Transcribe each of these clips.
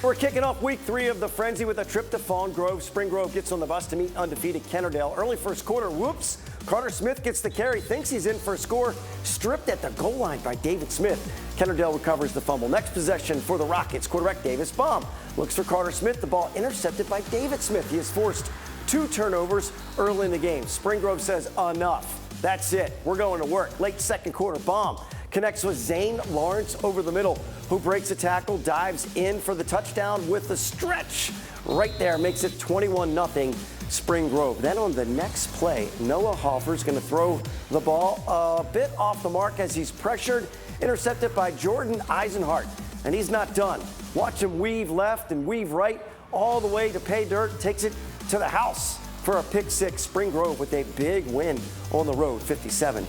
We're kicking off week 3 of the Frenzy with a trip to Fawn Grove. Spring Grove gets on the bus to meet undefeated Kennard-Dale. Early first quarter, whoops. Carter Smith gets the carry, thinks he's in for a score, stripped at the goal line by David Smith. Kennard-Dale recovers the fumble. Next possession for the Rockets, quarterback Davis Baum looks for Carter Smith. The ball intercepted by David Smith. He has forced 2 turnovers early in the game. Spring Grove says enough. That's it. We're going to work. Late second quarter, Baum connects with Zane Lawrence over the middle, who breaks a tackle, dives in for the touchdown with the stretch. Right there, makes it 21-0 Spring Grove. Then on the next play, Noah Hoffer's going to throw the ball a bit off the mark as he's pressured, intercepted by Jordan Eisenhart. And he's not done. Watch him weave left and weave right all the way to pay dirt, takes it to the house for a pick six. Spring Grove with a big win on the road, 57-0.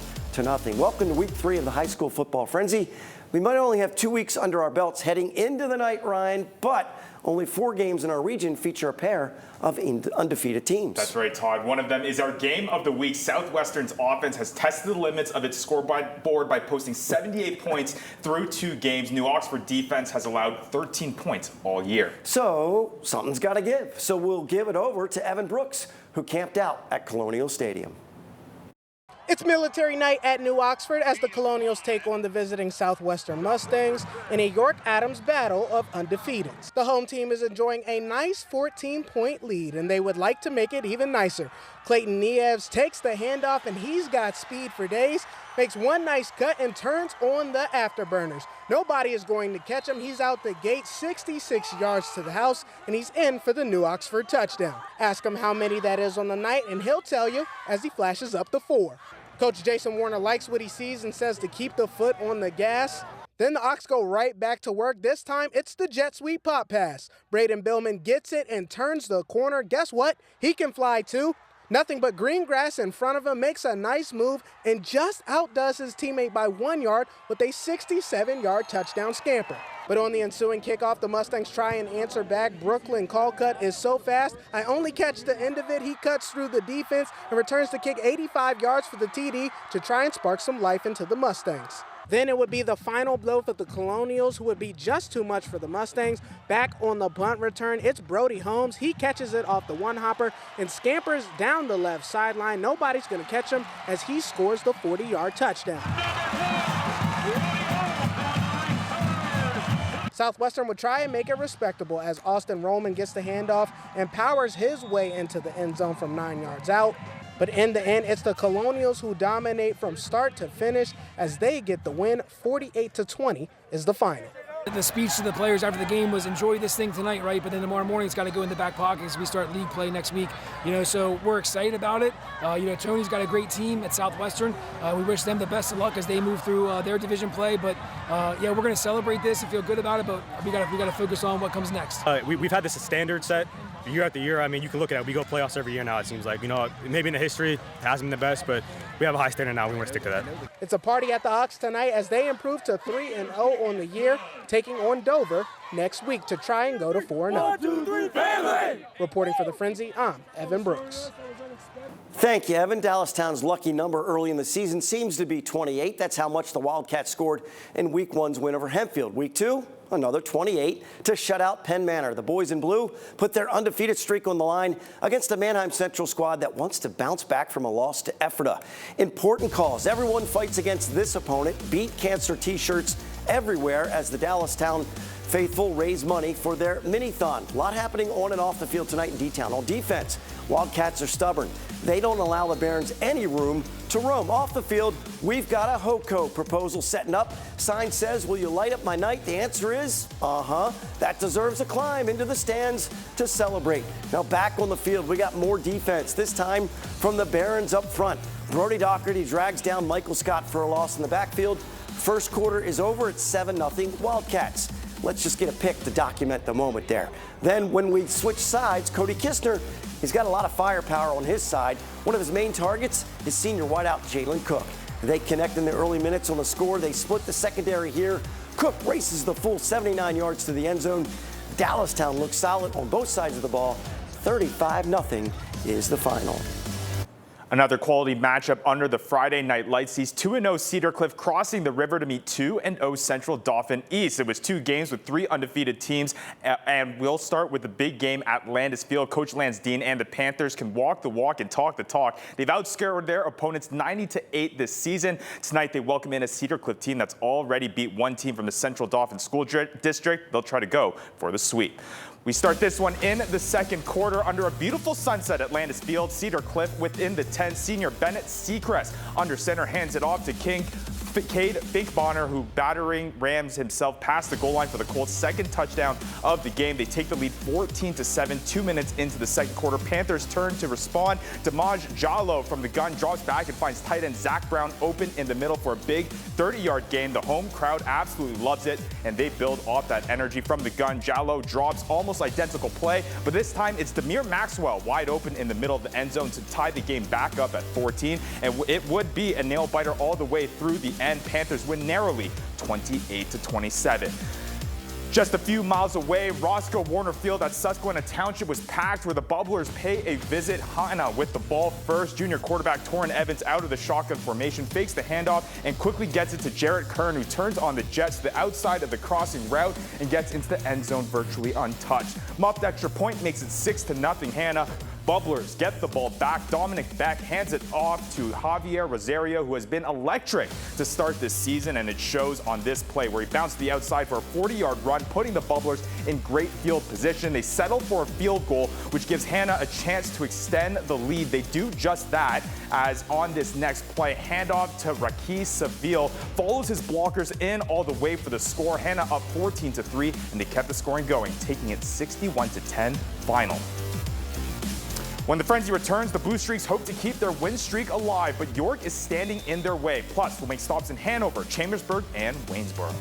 Welcome to week 3 of the high school football frenzy. We might only have 2 weeks under our belts heading into the night, Ryan, but only 4 games in our region feature a pair of undefeated teams. That's right, Todd. One of them is our game of the week. Southwestern's offense has tested the limits of its scoreboard by posting 78 points through 2 games. New Oxford defense has allowed 13 points all year. So something's got to give. So we'll give it over to Evan Brooks, who camped out at Colonial Stadium. It's military night at New Oxford as the Colonials take on the visiting Southwestern Mustangs in a York Adams battle of undefeateds. The home team is enjoying a nice 14-point lead, and they would like to make it even nicer. Clayton Nieves takes the handoff, and he's got speed for days, makes one nice cut, and turns on the afterburners. Nobody is going to catch him. He's out the gate, 66 yards to the house, and he's in for the New Oxford touchdown. Ask him how many that is on the night, and he'll tell you as he flashes up the 4. Coach Jason Warner likes what he sees and says to keep the foot on the gas. Then the Ox go right back to work. This time, it's the jet sweep pop pass. Braden Billman gets it and turns the corner. Guess what? He can fly too. Nothing but green grass in front of him, makes a nice move, and just outdoes his teammate by 1 yard with a 67-yard touchdown scamper. But on the ensuing kickoff, the Mustangs try and answer back. Brooklyn Colcutt is so fast, I only catch the end of it. He cuts through the defense and returns the kick 85 yards for the TD to try and spark some life into the Mustangs. Then it would be the final blow for the Colonials, who would be just too much for the Mustangs. Back on the punt return, it's Brody Holmes. He catches it off the one-hopper and scampers down the left sideline. Nobody's going to catch him as he scores the 40-yard touchdown. Southwestern would try and make it respectable as Austin Roman gets the handoff and powers his way into the end zone from 9 yards out. But in the end, it's the Colonials who dominate from start to finish as they get the win. 48-20 is the final. The speech to the players after the game was enjoy this thing tonight, right? But then tomorrow morning it's got to go in the back pocket as we start league play next week. So we're excited about it. Tony's got a great team at Southwestern. We wish them the best of luck as they move through their division play. But we're going to celebrate this and feel good about it. But we got to focus on what comes next. We've had this a standard set year after year. I mean, you can look at it. We go playoffs every year now. It seems like maybe in the history it hasn't been the best, but we have a high standard now. We want to stick to that. It's a party at the Ox tonight as they improve to 3-0 on the year, taking on Dover next week to try and go to 4-0. 1, 2, 3, family! Reporting for the Frenzy, I'm Evan Brooks. Thank you, Evan. Dallastown's lucky number early in the season seems to be 28. That's how much the Wildcats scored in Week 1's win over Hempfield. Week 2, another 28 to shut out Penn Manor. The boys in blue put their undefeated streak on the line against a Manheim Central squad that wants to bounce back from a loss to Ephrata. Important calls. Everyone fights against this opponent. Beat Cancer T-shirts everywhere as the Dallastown faithful raise money for their mini-thon. A lot happening on and off the field tonight in D-Town. On defense, Wildcats are stubborn. They don't allow the Barons any room to roam. Off the field, we've got a HOCO proposal setting up. Sign says, will you light up my night? The answer is, That deserves a climb into the stands to celebrate. Now back on the field, we got more defense, this time from the Barons up front. Brody Doherty drags down Michael Scott for a loss in the backfield. First quarter is over. It's 7-0 Wildcats. Let's just get a pic to document the moment there. Then when we switch sides, Cody Kistner, he's got a lot of firepower on his side. One of his main targets is senior wideout Jalen Cook. They connect in the early minutes on the score. They split the secondary here. Cook races the full 79 yards to the end zone. Dallastown looks solid on both sides of the ball. 35-0 is the final. Another quality matchup under the Friday night lights sees 2-0 Cedar Cliff crossing the river to meet 2-0 Central Dauphin East. It was 2 games with 3 undefeated teams, and we'll start with the big game at Landis Field. Coach Lance Dean and the Panthers can walk the walk and talk the talk. They've outscored their opponents 90-8 this season. Tonight they welcome in a Cedar Cliff team that's already beat one team from the Central Dauphin School District. They'll try to go for the sweep. We start this one in the second quarter under a beautiful sunset at Landis Field. Cedar Cliff within the 10. Senior Bennett Seacrest under center hands it off to Cade Finkbonner, who battering rams himself past the goal line for the Colts' second touchdown of the game. They take the lead 14-7, 2 minutes into the second quarter. Panthers turn to respond. Damaj Jallo from the gun drops back and finds tight end Zach Brown open in the middle for a big 30-yard gain. The home crowd absolutely loves it, and they build off that energy from the gun. Jallo drops almost identical play, but this time it's Demir Maxwell wide open in the middle of the end zone to tie the game back up at 14, and it would be a nail-biter all the way through the end. Panthers win narrowly 28-27. Just a few miles away, Roscoe Warner Field at Susquehanna Township was packed where the Bubblers pay a visit. Hanna with the ball first. Junior quarterback Torrin Evans out of the shotgun formation, fakes the handoff and quickly gets it to Jarrett Kern, who turns on the Jets to the outside of the crossing route and gets into the end zone virtually untouched. Muffed extra point makes it 6-0 Hanna. Bubblers get the ball back. Dominic Beck hands it off to Javier Rosario, who has been electric to start this season, and it shows on this play where he bounced the outside for a 40-yard run, putting the Bubblers in great field position. They settle for a field goal, which gives Hanna a chance to extend the lead. They do just that, as on this next play, handoff to Raquel Seville, follows his blockers in all the way for the score. Hanna up 14-3, and they kept the scoring going, taking it 61-10 final. When the frenzy returns, the Blue Streaks hope to keep their win streak alive, but York is standing in their way. Plus, we'll make stops in Hanover, Chambersburg, and Waynesboro.